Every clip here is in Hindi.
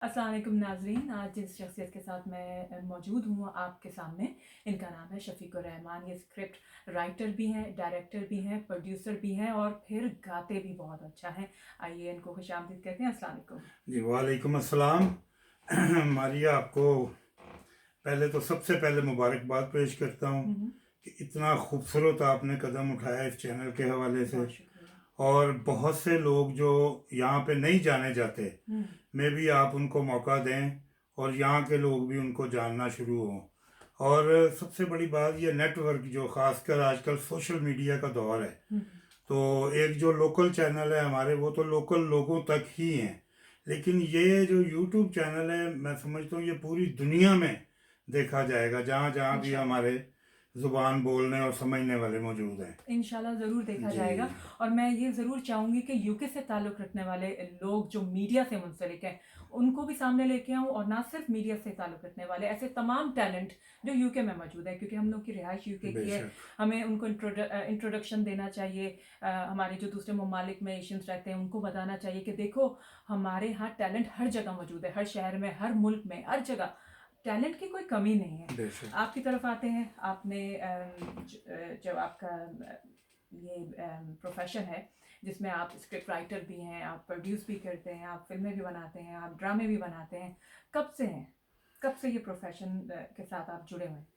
अस्सलाम वालेकुम नाज़रीन। आज जिस शख्सियत के साथ मैं मौजूद हूँ आपके सामने, इनका नाम है शफ़ीकुर रहमान। ये स्क्रिप्ट राइटर भी हैं, डायरेक्टर भी हैं, प्रोड्यूसर भी हैं और फिर गाते भी बहुत अच्छा हैं। आइए इनको खुशामदीद कहते हैं। अस्सलाम वालेकुम। जी वालेकुम अस्सलाम। मारिया, आपको पहले तो सबसे पहले मुबारकबाद पेश करता हूँ हम्म, कि इतना खूबसूरत आपने कदम उठाया इस चैनल के हवाले से। बहुत शुक्रिया। और बहुत से लोग जो यहाँ पे नहीं जाने जाते, हम्म, मैं भी आप उनको मौका दें और यहाँ के लोग भी उनको जानना शुरू हों। और सबसे बड़ी बात, ये नेटवर्क जो ख़ासकर आजकल सोशल मीडिया का दौर है, हम्म, तो एक जो लोकल चैनल है हमारे, वो तो लोकल लोगों तक ही हैं। लेकिन ये जो यूट्यूब चैनल है, मैं समझता हूँ ये पूरी दुनिया में देखा जाएगा, जहाँ जहाँ भी इंशाल्लाह। हमारे ज़ुबान बोलने और समझने वाले मौजूद हैं। इंशाल्लाह ज़रूर देखा जी। जाएगा। और मैं ये ज़रूर चाहूँगी कि यूके से ताल्लुक़ रखने वाले लोग जो मीडिया से मुंसलिक हैं, उनको भी सामने लेके आऊँ, और ना सिर्फ मीडिया से ताल्लुक़ रखने वाले ऐसे तमाम टैलेंट जो यूके में मौजूद है, क्योंकि हम लोग की रिहाइश यूके की है। बेशक। हमें उनको इंट्रोडक्शन देना चाहिए। हमारे जो दूसरे ममालिक में एशियंस रहते हैं उनको बताना चाहिए कि देखो, हमारे यहाँ टैलेंट हर जगह मौजूद है, हर शहर में, हर मुल्क में, हर जगह टैलेंट की कोई कमी नहीं है। बेशक। आपकी तरफ आते हैं। आपने जब आपका ये प्रोफेशन है जिसमें आप स्क्रिप्ट राइटर भी हैं, आप प्रोड्यूस भी करते हैं, आप फिल्में भी बनाते हैं, आप ड्रामे भी बनाते हैं, कब से हैं? कब से ये प्रोफेशन के साथ आप जुड़े हुए हैं?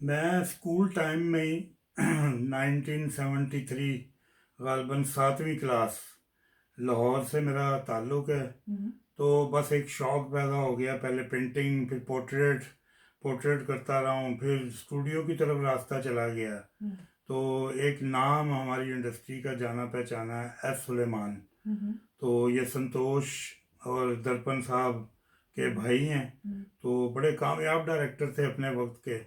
मैं स्कूल टाइम में ही 1973, गालबन 7वीं क्लास, लाहौर से मेरा ताल्लुक़ है। हम्म, तो बस एक शौक़ पैदा हो गया, पहले पेंटिंग, फिर पोर्ट्रेट पोर्ट्रेट करता रहा हूँ, फिर स्टूडियो की तरफ रास्ता चला गया। हम्म, तो एक नाम हमारी इंडस्ट्री का जाना पहचाना है, एस सुलेमान। हम्म, तो ये संतोष और दर्पण साहब के हम्म, भाई हैं। हम्म, तो बड़े कामयाब डायरेक्टर थे अपने वक्त के। हम्म,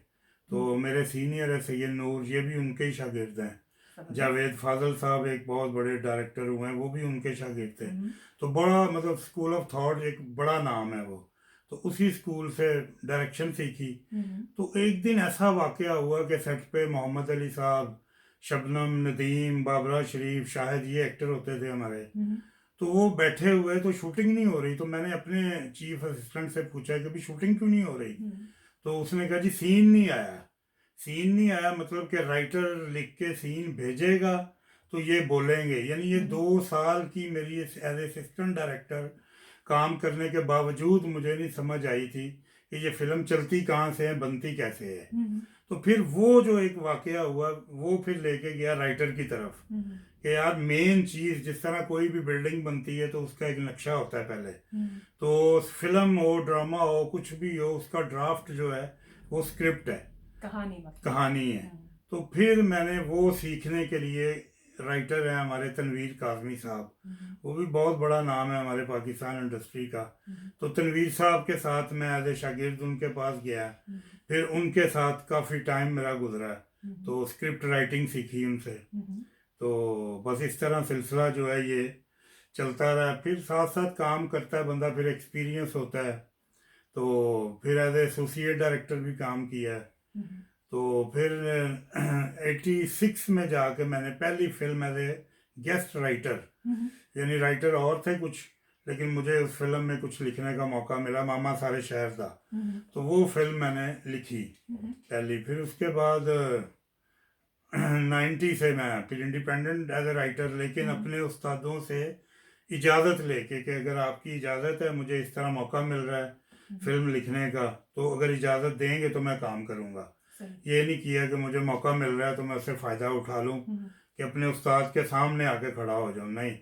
तो मेरे सीनियर है सैयद नूर, ये भी उनके ही शागिर्द हैं। ज़बरदस्त। जावेद फाजल साहब एक बहुत बड़े डायरेक्टर हुए हैं, वो भी उनके शागिर्द थे। हम्म, तो बड़ा मतलब स्कूल ऑफ थॉट एक बड़ा नाम है वो। तो उसी स्कूल से डायरेक्शन सीखी। हम्म, तो एक दिन ऐसा वाकया हुआ कि सेट पे मोहम्मद अली साहब, शबनम, नदीम, बाबरा शरीफ, शाहिद, ये एक्टर होते थे हमारे। हम्म, तो वो बैठे हुए, तो शूटिंग नहीं हो रही। तो मैंने अपने चीफ असिस्टेंट से पूछा कि भाई शूटिंग क्यों नहीं हो रही। हम्म, तो उसने कहा जी सीन नहीं आया। सीन नहीं आया मतलब कि राइटर लिख के सीन भेजेगा तो ये बोलेंगे। यानी ये हम्म, 2 साल की मेरी एज असिस्टेंट डायरेक्टर काम करने के बावजूद मुझे नहीं समझ आई थी कि ये फिल्म चलती कहाँ से है, बनती कैसे है। हम्म, तो फिर वो जो एक वाकया हुआ, वो फिर लेके गया राइटर की तरफ हम्म, कि यार मेन चीज़, जिस तरह कोई भी बिल्डिंग बनती है तो उसका एक नक्शा होता है पहले। हम्म, तो फिल्म हो, ड्रामा हो, कुछ भी हो, उसका ड्राफ्ट जो है वो स्क्रिप्ट है, कहानी मतलब। कहानी है। हम्म, तो फिर मैंने वो सीखने के लिए, राइटर हैं हमारे तनवीर काजमी साहब, हम्म, वो भी बहुत बड़ा नाम है हमारे पाकिस्तान इंडस्ट्री का। हम्म, तो तनवीर साहब के साथ मैं एज ए शागिर्द उनके पास गया। हम्म, फिर उनके साथ काफ़ी टाइम मेरा गुजरा। हम्म, तो स्क्रिप्ट राइटिंग सीखी उनसे। हम्म, तो बस इस तरह सिलसिला जो है ये चलता रहा। फिर साथ साथ काम करता है बंदा, फिर एक्सपीरियंस होता है। तो फिर एज एसोसिएट डायरेक्टर भी काम किया है। हम्म, तो फिर 86 में जाके मैंने पहली film as a guest writer, hmm, यानी राइटर और थे कुछ, लेकिन मुझे उस फिल्म में कुछ लिखने का मौका मिला, मामा सारे शहर था। हम्म, तो वो फिल्म मैंने लिखी हम्म, पहली। फिर उसके बाद 90 से मैं फिर इंडिपेंडेंट एज ए राइटर, लेकिन हम्म, अपने उस्तादों से इजाज़त लेके कि अगर आपकी इजाज़त है, मुझे इस तरह मौका मिल रहा है हम्म, फिल्म लिखने का, तो अगर इजाज़त देंगे तो मैं काम करूँगा। सही। ये नहीं किया कि मुझे मौका मिल रहा है तो मैं उससे फ़ायदा उठा लूँ हम्म, कि अपने उस्ताद के सामने आके खड़ा हो जाऊँ, नहीं।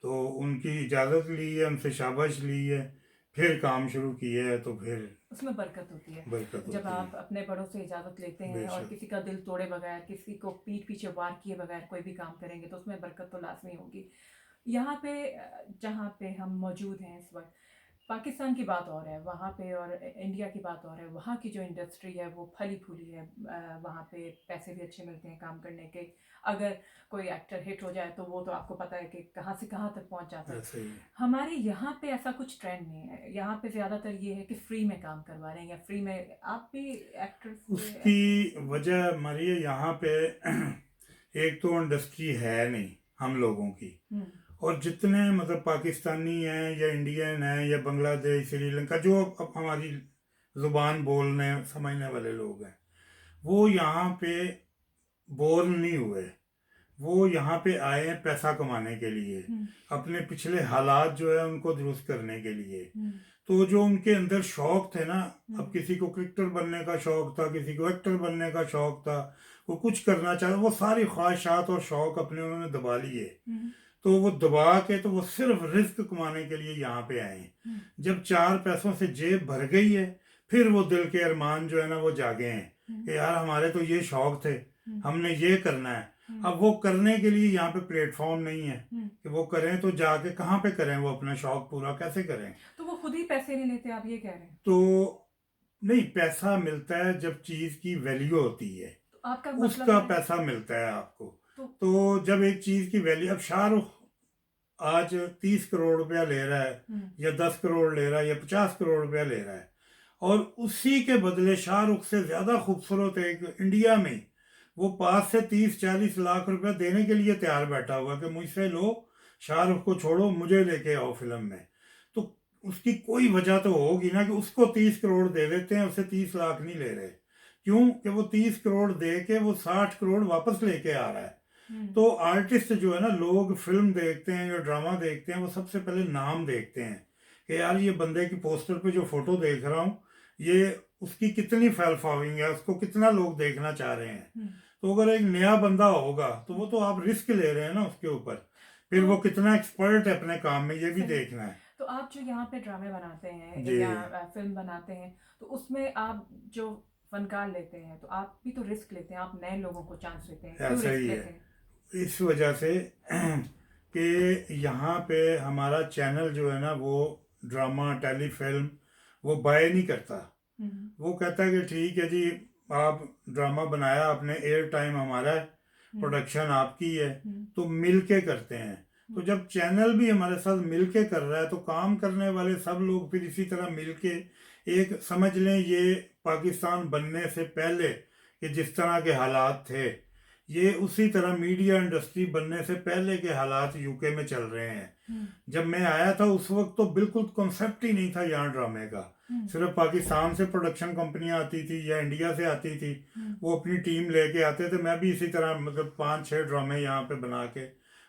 तो उनकी इजाज़त ली है, उनसे शाबाश ली है, फिर काम शुरू किया है। तो फिर उसमें बरकत होती है। बरकत जब होती है। आप अपने बड़ों से इजाज़त लेते हैं और बेशक। किसी का दिल तोड़े बगैर, किसी को पीठ पीछे वार किए बगैर कोई भी काम करेंगे तो उसमें बरकत तो लाजमी होगी। यहाँ पे जहाँ पे हम मौजूद हैं इस वक्त, पाकिस्तान की बात और है वहाँ पे, और इंडिया की बात और है। वहाँ की जो इंडस्ट्री है वो फली फूली है। वहाँ पे पैसे भी अच्छे मिलते हैं काम करने के। अगर कोई एक्टर हिट हो जाए तो वो तो आपको पता है कि कहाँ से कहाँ तक पहुँच जाता है। ऐसे ही है। हमारे यहाँ पे ऐसा कुछ ट्रेंड नहीं है। यहाँ पे ज़्यादातर ये है कि फ्री में काम करवा रहे हैं, या फ्री में आप भी एक्टर्स उसकी एक्ट्रेस। वजह हमारी यहाँ पे एक तो इंडस्ट्री है नहीं हम लोगों की। हम्म, और जितने मतलब पाकिस्तानी हैं या इंडियन हैं या बांग्लादेश श्रीलंका जो अब हमारी ज़ुबान बोलने समझने वाले लोग हैं, वो यहाँ पे बोर नहीं हुए। वो यहाँ पे आए हैं पैसा कमाने के लिए, हम्म, अपने पिछले हालात जो है उनको दुरुस्त करने के लिए। हम्म, तो जो उनके अंदर शौक थे ना, अब हम्म, किसी को क्रिकेटर बनने का शौक था, किसी को एक्टर बनने का शौक था, वो कुछ करना चाहता, वो सारी ख्वाहिशात और शौक अपने उन्होंने दबा लिए। हम्म, तो वो दबा के तो वो सिर्फ रिस्क कमाने के लिए यहाँ पे आए हैं। हम्म, जब चार पैसों से जेब भर गई है, फिर वो दिल के अरमान जो है ना वो जागे हैं हम्म, कि यार हमारे तो ये शौक थे, हम्म, हमने ये करना है। हम्म, अब वो करने के लिए यहाँ पे प्लेटफॉर्म नहीं है हम्म। कि वो करें, तो जाके कहाँ पे करें, वो अपना शौक पूरा कैसे करें। तो वो खुद ही पैसे नहीं लेते, आप ये कह रहे हैं? तो नहीं, पैसा मिलता है जब चीज़ की वैल्यू होती है, तो आपका मतलब उसका है पैसा मिलता है आपको। तो तो जब एक चीज़ की वैल्यू, अब शाहरुख आज 30 करोड़ रुपया ले रहा है हम्म, या 10 करोड़ ले रहा है या 50 करोड़ रुपया ले रहा है, और उसी के बदले शाहरुख से ज़्यादा खूबसूरत एक इंडिया में वो 5 से 30-40 लाख रुपया देने के लिए तैयार बैठा हुआ कि मुझसे लो, शाहरुख को छोड़ो, मुझे लेके आओ फिल्म में। तो उसकी कोई वजह तो होगी ना कि उसको 30 करोड़ दे देते हैं, उसे 30 लाख नहीं ले रहे। क्यों? कि वो 30 करोड़ दे के वो 60 करोड़ वापस लेके आ रहा है। हम्म, तो आर्टिस्ट जो है ना, लोग फिल्म देखते हैं या ड्रामा देखते हैं, वो सबसे पहले नाम देखते हैं कि यार ये बंदे की पोस्टर पे जो फोटो देख रहा हूँ, ये उसकी कितनी फैल फॉलोइंग है, उसको कितना लोग देखना चाह रहे हैं। हम्म, तो अगर एक नया बंदा होगा तो वो तो आप रिस्क ले रहे हैं ना उसके ऊपर, फिर तो वो कितना एक्सपर्ट है अपने काम में, ये भी सही। देखना है। तो आप जो यहाँ पे ड्रामे बनाते हैं जी, या फिल्म बनाते हैं, तो उसमें आप जो फनकार लेते हैं तो आप भी तो रिस्क लेते हैं, आप नए लोगों को चांस देते हैं, क्यों ऐसा रिस्क ही है। लेते हैं? इस वजह से कि यहाँ पे हमारा चैनल जो है ना, वो ड्रामा टेलीफिल्म वो बाय नहीं करता। हम्म, वो कहता है कि ठीक है जी, आप ड्रामा बनाया आपने, एयर टाइम हमारा है, हम्म, प्रोडक्शन आपकी है, हम्म, तो मिल के करते हैं। तो हम्म, जब चैनल भी हमारे साथ मिल के कर रहा है, तो काम करने वाले सब लोग फिर इसी तरह मिल के, एक समझ लें ये पाकिस्तान बनने से पहले कि जिस तरह के हालात थे, ये उसी तरह मीडिया इंडस्ट्री बनने से पहले के हालात यूके में चल रहे हैं। हम्म, जब मैं आया था उस वक्त तो बिल्कुल कॉन्सेप्ट ही नहीं था यहाँ ड्रामे का। हम्म, सिर्फ पाकिस्तान से प्रोडक्शन कंपनियां आती थी या इंडिया से आती थी, हम्म, वो अपनी टीम लेके आते थे। मैं भी इसी तरह मतलब 5-6 ड्रामे यहाँ पे बना के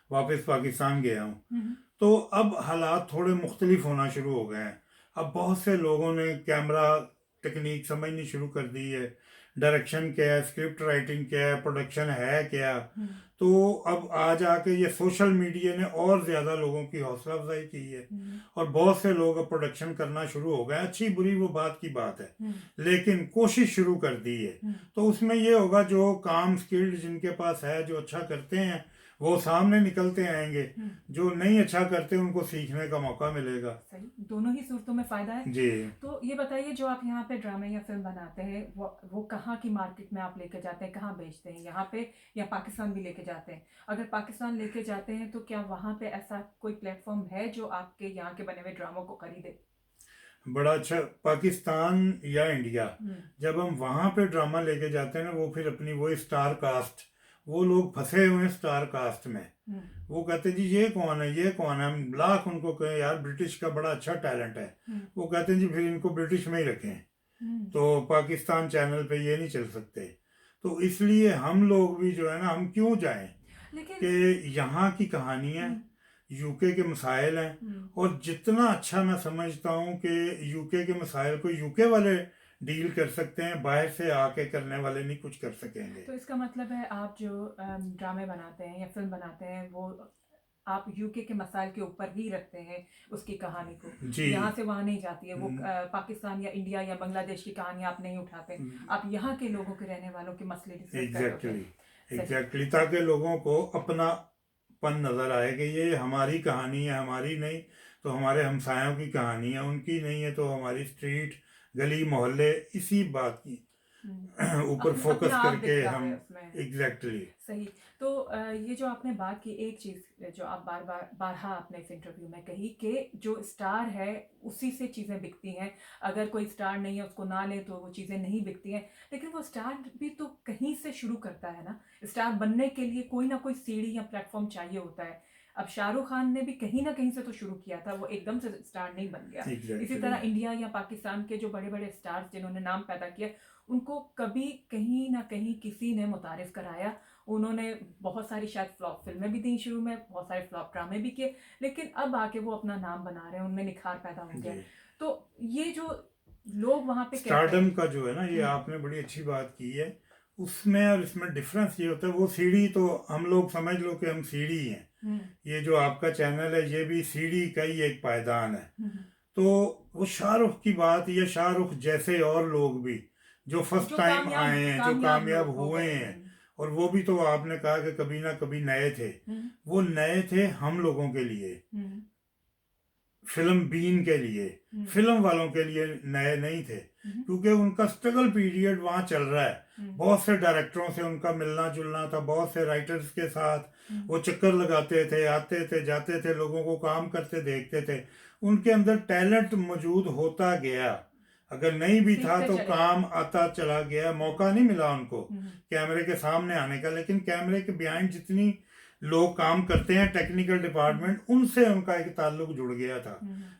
वापस पाकिस्तान गया हूँ। हम्म, तो अब हालात थोड़े मुख्तलिफ होना शुरू हो गए हैं। अब बहुत से लोगों ने कैमरा टेक्निक समझनी शुरू कर दी है, डायरेक्शन क्या है, स्क्रिप्ट राइटिंग क्या है, प्रोडक्शन है क्या। हम्म, तो अब आ जाके ये सोशल मीडिया ने और ज़्यादा लोगों की हौसला अफजाई की है, हम्म, और बहुत से लोग अब प्रोडक्शन करना शुरू हो गए। अच्छी बुरी वो बात की बात है, हम्म, लेकिन कोशिश शुरू कर दी है। हम्म, तो उसमें ये होगा, जो काम स्किल्ड जिनके पास है, जो अच्छा करते हैं, वो सामने निकलते आएंगे। हम्म। जो नहीं अच्छा करते उनको सीखने का मौका मिलेगा। सही, दोनों ही सूरतों में फायदा है। जी। तो ये बताइए, जो आप यहाँ पे ड्रामे या फिल्म बनाते हैं, वो कहाँ की मार्केट में आप लेके जाते हैं, कहाँ बेचते हैं, यहाँ पे या पाकिस्तान भी लेके जाते हैं? अगर पाकिस्तान लेके जाते हैं तो क्या वहाँ पे ऐसा कोई प्लेटफॉर्म है जो आपके यहाँ के बने हुए ड्रामों को खरीदे? बड़ा अच्छा। पाकिस्तान या इंडिया, हम्म, जब हम वहाँ पे ड्रामा लेके जाते हैं ना, वो फिर अपनी वही स्टार कास्ट, वो लोग फंसे हुए हैं स्टार कास्ट में। हम्म, वो कहते हैं जी ये कौन है, ये कौन है, हम लाख उनको कहें यार ब्रिटिश का बड़ा अच्छा टैलेंट है, हम्म, वो कहते हैं जी फिर इनको ब्रिटिश में ही रखें। हम्म, तो पाकिस्तान चैनल पे ये नहीं चल सकते। तो इसलिए हम लोग भी जो है ना, हम क्यों जाएं, लेकिन कि यहाँ की कहानी है, हम्म, यूके के मसाइल हैं, हम्म, और जितना अच्छा मैं समझता हूँ कि यूके के मसाइल को यूके वाले डील कर सकते हैं, बाहर से आके करने वाले नहीं कुछ कर सकेंगे। तो इसका मतलब है आप जो ड्रामे बनाते हैं या फिल्म बनाते हैं, वो आप यूके के मसाइल के ऊपर ही रखते हैं उसकी कहानी को, जी। यहाँ से वहाँ नहीं जाती है वो। पाकिस्तान या इंडिया या बांग्लादेश की कहानी आप नहीं उठाते, आप यहाँ के लोगों के रहने वालों के मसले डिस्कस करते एग्जैक्टली, हैं। सही। एग्जैक्टली, ताकि लोगों को अपनापन नज़र आए कि ये हमारी कहानी है, हमारी नहीं तो हमारे हमसायों की कहानी है, उनकी नहीं है तो हमारी स्ट्रीट गली मोहल्ले, इसी बात की ऊपर अपना फोकस आप करके दिखता है हम। उसमें। एग्जैक्टली। सही। तो ये जो आपने बात की, एक चीज़ जो आप बार बार बारहा आपने इस इंटरव्यू में कही कि जो स्टार है उसी से चीज़ें बिकती हैं, अगर कोई स्टार नहीं है उसको ना ले तो वो चीज़ें नहीं बिकती हैं। लेकिन वो स्टार भी तो कहीं से शुरू करता है ना, स्टार बनने के लिए कोई ना कोई सीढ़ी या प्लेटफॉर्म चाहिए होता है। अब शाहरुख खान ने भी कहीं ना कहीं से तो शुरू किया था, वो एकदम से स्टार नहीं बन गया। इसी एग्जैक्टली। तरह इंडिया या पाकिस्तान के जो बड़े बड़े स्टार्स जिन्होंने नाम पैदा किया, उनको कभी कहीं ना कहीं किसी ने मुतारिफ कराया। उन्होंने बहुत सारी शायद फ्लॉप फिल्में भी दी शुरू में, बहुत सारे फ्लॉप ड्रामे भी किए, लेकिन अब आके वो अपना नाम बना रहे हैं, उनमें निखार पैदा हो गया। जी। तो ये जो लोग वहाँ पे कहते स्टारडम हैं। का जो है ना, ये हम्म, आपने बड़ी अच्छी बात की है। उसमें और इसमें डिफरेंस ये होता है, वो सीढ़ी तो हम लोग समझ लो कि हम सीढ़ी हैं। हम्म, ये जो आपका चैनल है ये भी सीढ़ी का ही एक पायदान है। हम्म, तो वो शाहरुख की बात, या शाहरुख जैसे और लोग भी जो फर्स्ट जो टाइम कामयाब आए हैं, जो कामयाब कामयाब लोग हो हुए गए। हैं, और वो भी तो आपने कहा कि कभी ना कभी नए थे। हम्म, वो नए थे हम लोगों के लिए, हम्म, फिल्म बीन के लिए, हम्म, फिल्म वालों के लिए नए नहीं थे, हम्म, क्योंकि उनका स्ट्रगल पीरियड वहाँ चल रहा है। हम्म, बहुत से डायरेक्टरों से उनका मिलना जुलना था, बहुत से राइटर्स के साथ हम्म। वो चक्कर लगाते थे, आते थे, जाते थे, लोगों को काम करते देखते थे। उनके अंदर टैलेंट मौजूद होता गया, अगर नहीं भी था सीखते तो चले गए। काम आता चला गया। मौका नहीं मिला उनको हम्म, कैमरे के सामने आने का, लेकिन कैमरे के बिहाइंड जितनी लोग काम करते हैं, टेक्निकल डिपार्टमेंट, उनसे उनका एक ताल्लुक जुड़ गया था,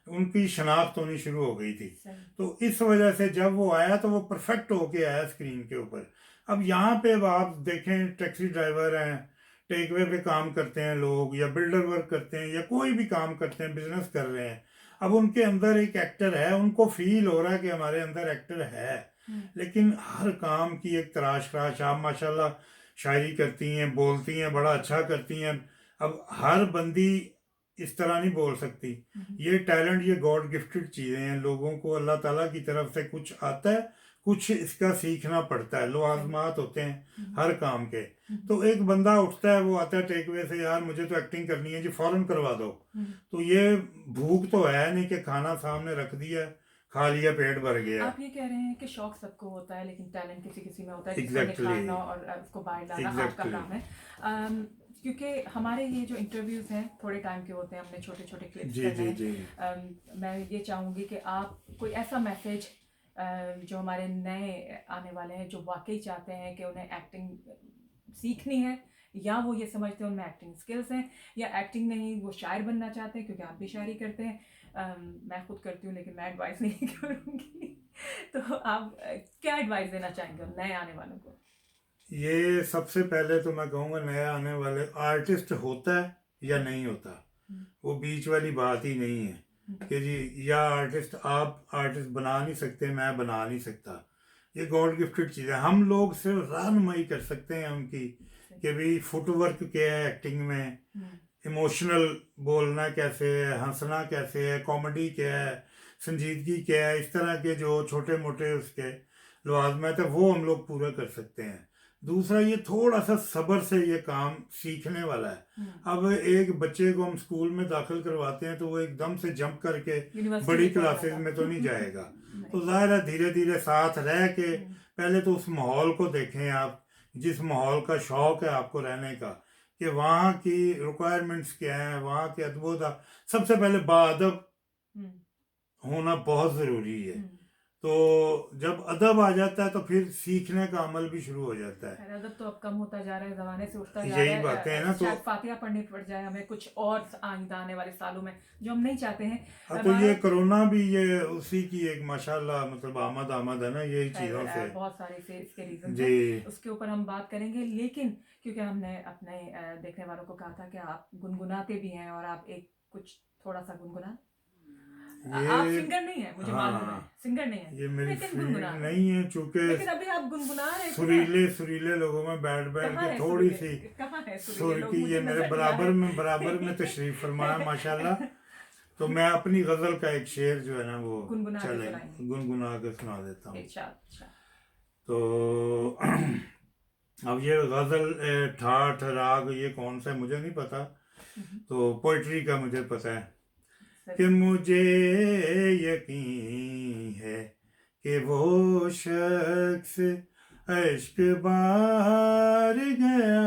उनकी शनाख्त होनी शुरू हो गई थी। सही। तो इस वजह से जब वो आया तो वो परफेक्ट होके आया स्क्रीन के ऊपर। अब यहाँ पे अब आप देखें, टैक्सी ड्राइवर हैं, टेकवे पे काम करते हैं लोग, या बिल्डर वर्क करते हैं, या कोई भी काम करते हैं, बिजनेस कर रहे हैं। अब उनके अंदर एक एक्टर है, उनको फील हो रहा है कि हमारे अंदर एक्टर है, लेकिन हर काम की एक तराश खराश। आप माशाल्लाह शायरी करती हैं, बोलती हैं, बड़ा अच्छा करती हैं। अब हर बंदी इस तरह नहीं बोल सकती। ये टैलेंट, ये गॉड गिफ्टेड चीज़ें हैं। लोगों को अल्लाह ताला की तरफ से कुछ आता है, कुछ इसका सीखना पड़ता है। लवाजमात होते हैं हर काम के। तो एक बंदा उठता है, वो आता है टेकवे से, यार मुझे तो एक्टिंग करनी है जी, फौरन करवा दो। तो ये भूख तो है नहीं कि खाना सामने रख दिया, खा लिया, पेट भर गया। आप ये कह रहे हैं कि शौक सबको होता है, लेकिन टैलेंट किसी किसी में होता है, जिसको एग्जैक्टली, निखारना और उसको बाहर लाना आपका एग्जैक्टली। काम है। क्योंकि हमारे ये जो इंटरव्यूज़ हैं थोड़े टाइम के होते हैं, हमने छोटे छोटे क्लिप्स जी करने जी हैं। जी। मैं ये चाहूँगी कि आप कोई ऐसा मैसेज जो हमारे नए आने वाले हैं, जो वाकई चाहते हैं कि उन्हें एक्टिंग सीखनी है, या वो ये समझते हैं उनमें एक्टिंग स्किल्स हैं, या एक्टिंग नहीं वो शायर बनना चाहते हैं, क्योंकि आप भी शायरी करते हैं। मैं खुद करती हूँ, लेकिन मैं एडवाइस नहीं करूँगी। तो आप क्या एडवाइस देना चाहेंगे उन नए आने वालों को? ये सबसे पहले तो मैं कहूँगा, नया आने वाले आर्टिस्ट होता है या नहीं होता, वो बीच वाली बात ही नहीं है कि जी या आर्टिस्ट, आप आर्टिस्ट बना नहीं सकते, मैं बना नहीं सकता। ये गॉड गिफ्टेड चीज़ है। हम लोग सिर्फ रहनुमाई कर सकते हैं उनकी कि भाई फुटवर्क क्या है एक्टिंग में, इमोशनल बोलना कैसे है, हंसना कैसे है, कॉमेडी क्या है, संजीदगी क्या है, इस तरह के जो छोटे मोटे उसके लवाजमात है, वो हम लोग पूरा कर सकते हैं। दूसरा, ये थोड़ा सा सब्र से ये काम सीखने वाला है। अब एक बच्चे को हम स्कूल में दाखिल करवाते हैं तो वो एकदम से जंप करके यूनिवर्सिटी बड़ी नहीं पढ़ क्लासेस जाता। में तो नहीं जाएगा। नहीं। तो जाहिर है धीरे धीरे साथ रह के पहले तो उस माहौल को देखें आप, जिस माहौल का शौक है आपको रहने का, कि वहाँ की रिक्वायरमेंट्स क्या हैं, वहाँ के अदब। सबसे पहले बाअदब होना बहुत ज़रूरी है। तो जब अदब आ जाता है तो फिर सीखने का अमल भी शुरू हो जाता है। खैर, अदब तो अब कम होता जा रहा है, ज़माने से उठता जा यही रहा है। बातें हैं ना। तो शायद फातिहा पढ़नी पड़ जाए हमें कुछ और आइंदा आने वाले सालों में, जो हम नहीं चाहते हैं। हाँ, तो ये कोरोना भी ये उसी की एक माशाल्लाह मतलब आमद है ना, यही चीज़ों से। बहुत सारे से इसके रीजन जी। हैं, उसके ऊपर हम बात करेंगे। लेकिन क्योंकि हमने अपने देखने वालों को कहा था कि आप गुनगुनाते भी हैं, और आप एक कुछ थोड़ा सा गुनगुना। आप ये सिंगर नहीं है, मुझे मालूम है, हाँ, सिंगर नहीं है, ये मेरी लेकिन फील्ड गुनगुना रहे हैं। नहीं है, चूंकि लेकिन अभी आप गुनगुना रहे थे ना। सुरीले सुरीले लोगों में बैठ बैठ कहाँ के है थोड़ी सुरीले? सी कहाँ है सुर सुरीले लोग? की, मुझे ये मेरे नजर नहीं बराबर में तशरीफ फरमाया माशाल्लाह। तो मैं अपनी गजल का एक शेर जो है ना वो गुनगुना के चले सुनाएंगे। गुनगुना के सुना देता हूँ। अच्छा अच्छा। तो अब ये गजल ठाठ राग ये कौन सा है मुझे नहीं पता, तो पोइट्री का मुझे पता है कि मुझे यकीन है कि वो शख्स अश्क बार गया,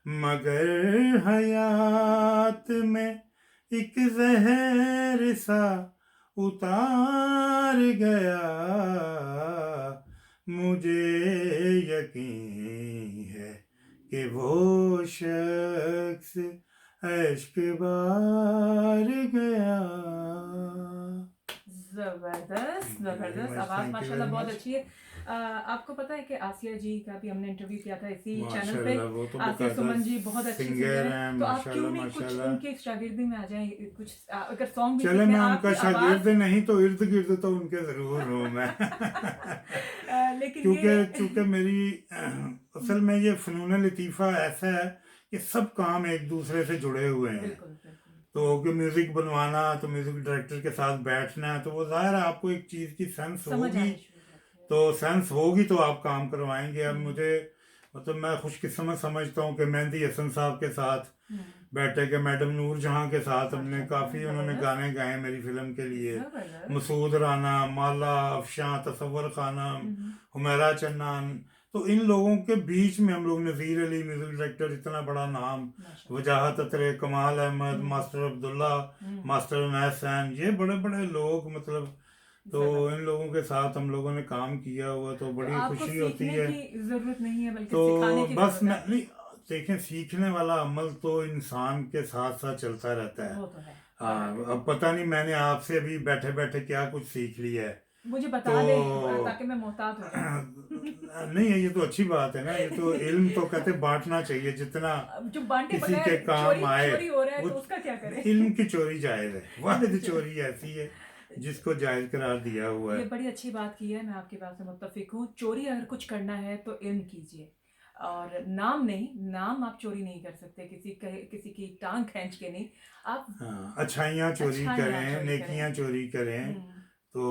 मगर हयात में एक जहर सा उतार गया। मुझे यकीन है कि वो शख्स इश्क बार गया। जबरदस्त जबरदस्त मच, आवाज थैंक यू माशाल्लाह वेरी बहुत मच। अच्छी है। आपको पता है कि आसिया जी का भी हमने इंटरव्यू किया था इसी चैनल पे। माशाल्लाह वो तो आसिया बकायदा सुमन जी बहुत अच्छी सिंगर सिंगर हैं, हैं, तो आप क्यों माशाल्लाह नहीं कुछ माशाल्लाह। उनके शागिर्दी में आ जाएं, कुछ अगर सॉन्ग भी चले सीखने मैं उनका आपकी शागिर्द आवाज नहीं तो इर्द गिर्द तो उनके जरूर हूँ मैं। लेकिन ये क्योंकि है चूंकि मेरी असल में ये फ़नून लतीफ़ा ऐसा है कि सब काम एक दूसरे से जुड़े हुए हैं। बिल्कुल बिल्कुल तो कि म्यूज़िक बनवाना तो म्यूज़िक डायरेक्टर के साथ बैठना है, तो वो ज़ाहिर है आपको एक चीज़ की सेंस समझ होगी, आनी शुरू हो जाती है। तो सेंस होगी तो आप काम करवाएंगे। अब हम्म, मुझे मतलब मैं खुशकिस्मत समझता हूँ कि मेहंदी हसन साहब के साथ हम्म, बैठे के मैडम नूर जहाँ के साथ हमने माशाल्लाह काफ़ी उन्होंने जबरदस्त गाने गाए मेरी फिल्म के लिए। जबरदस्त। मसूद राना, माला, अफशां, तसव्वुर खानम, हम्म, हुमैरा चन्नान, तो इन लोगों के बीच में हम लोग नज़ीर अली म्यूज़िक डायरेक्टर, इतना बड़ा नाम, माशाल्लाह वजाहत अतरे, कमाल अहमद, हम्म, मास्टर अब्दुल्ला, हम्म, मास्टर उनैस सैन, ये बड़े बड़े लोग मतलब। तो इन जबरदस्त। लोगों के साथ हम लोगों ने काम किया हुआ, तो तो बड़ी आपको खुशी होती सीखने है। की जरूरत नहीं है बल्कि तो सिखाने की बस जरूरत है मैं आपको। नहीं, देखें सीखने वाला अमल तो इंसान के साथ साथ चलता रहता है। वो तो है हाँ, बराबर। अब पता नहीं मैंने आपसे अभी बैठे बैठे क्या कुछ सीख लिया है। मुझे तो बता दें ताकि मैं मोहतात हो जाऊं। नहीं है, ये तो अच्छी बात है ना, ये तो इल्म तो कहते बांटना चाहिए, जितना अब जो बांटे किसी बगैर के काम चोरी आए। चोरी हो रहा है वो तो उसका क्या करें। इल्म की चोरी जायज़ है, इल्म की वाहिद चोरी। चोरी ऐसी है जिसको जायज़ करार दिया हुआ ये है। बड़ी अच्छी बात की है, मैं आपकी बात से मुत्तफिक हूँ। चोरी अगर कुछ करना है तो इल्म कीजिए, और नाम नहीं, नाम आप चोरी नहीं कर सकते किसी की टांग खींच के नहीं। आप हाँ, अच्छाइयाँ चोरी अच्छाइयाँ करें, चोरी करें। नेकियां चोरी करें। हम्म, तो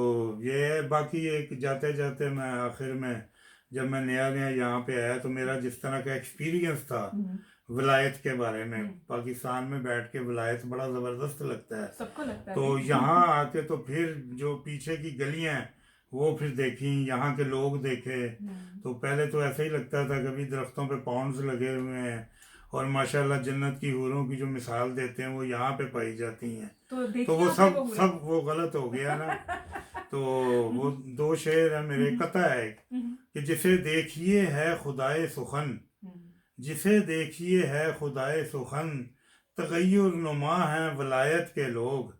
ये है। बाकी एक जाते जाते मैं आखिर में, जब मैं नया नया यहाँ पे आया तो मेरा जिस तरह का एक्सपीरियंस था हम्म, विलायत के बारे में, हम्म, पाकिस्तान में बैठ के विलायत बड़ा ज़बरदस्त लगता है। सबको लगता है तो जी। यहाँ आके तो फिर जो पीछे की गलियाँ हैं वो फिर देखी, यहाँ के लोग देखे। हम्म, तो पहले तो ऐसा ही लगता था कभी दरख्तों पे पाउंड्स लगे हुए हैं, और माशाल्लाह जन्नत की हूरों की जो मिसाल देते हैं वो यहाँ पे पाई जाती हैं। तो तो देखिए वो आपने सब वो हुए। सब वो गलत हो गया ना। तो वो हम्म, दो शेर है मेरे, हम्म, कथा है एक, हम्म, कि जिसे देखिए है खुदाए सुखन, हम्म, जिसे देखिए है खुदाए सुखन, तगय्युर नुमा हैं वलायत के लोग,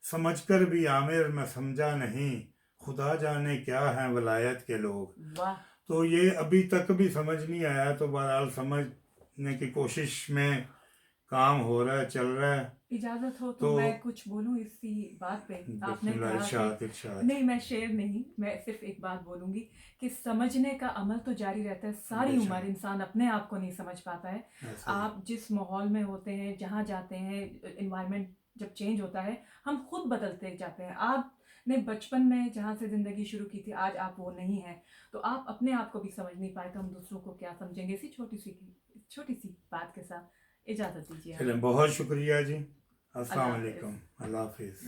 समझकर भी आमिर मैं समझा नहीं, खुदा जाने क्या हैं वलायत के लोग। वाह। तो ये अभी तक भी समझ नहीं आया, तो बहरहाल समझने की कोशिश में काम हो रहा है, चल रहा है। इजाजत हो तो तो मैं कुछ बोलूं इसी बात पे। आपने बिस्मिल्लाह, कहा कि इरशाद इरशाद। नहीं, मैं शेर नहीं, मैं सिर्फ एक बात बोलूंगी कि समझने का अमल तो जारी रहता है सारी उम्र। बेशक इंसान अपने आप को नहीं समझ पाता है। ऐसे ही। आप जिस माहौल में होते हैं, जहाँ जाते हैं, इन्वायरमेंट जब चेंज होता है, हम खुद बदलते जाते हैं। आपने बचपन में जहाँ से ज़िंदगी शुरू की थी, आज आप वो नहीं हैं, तो आप अपने आप को भी समझ नहीं पाए, तो हम दूसरों को क्या समझेंगे। इसी छोटी सी बात के साथ इजाज़त दीजिए चलें, हमें। बहुत शुक्रिया जी। अस्सलाम अल्लाह हाफिज़। वालेकुम, अल्लाह हाफिज़।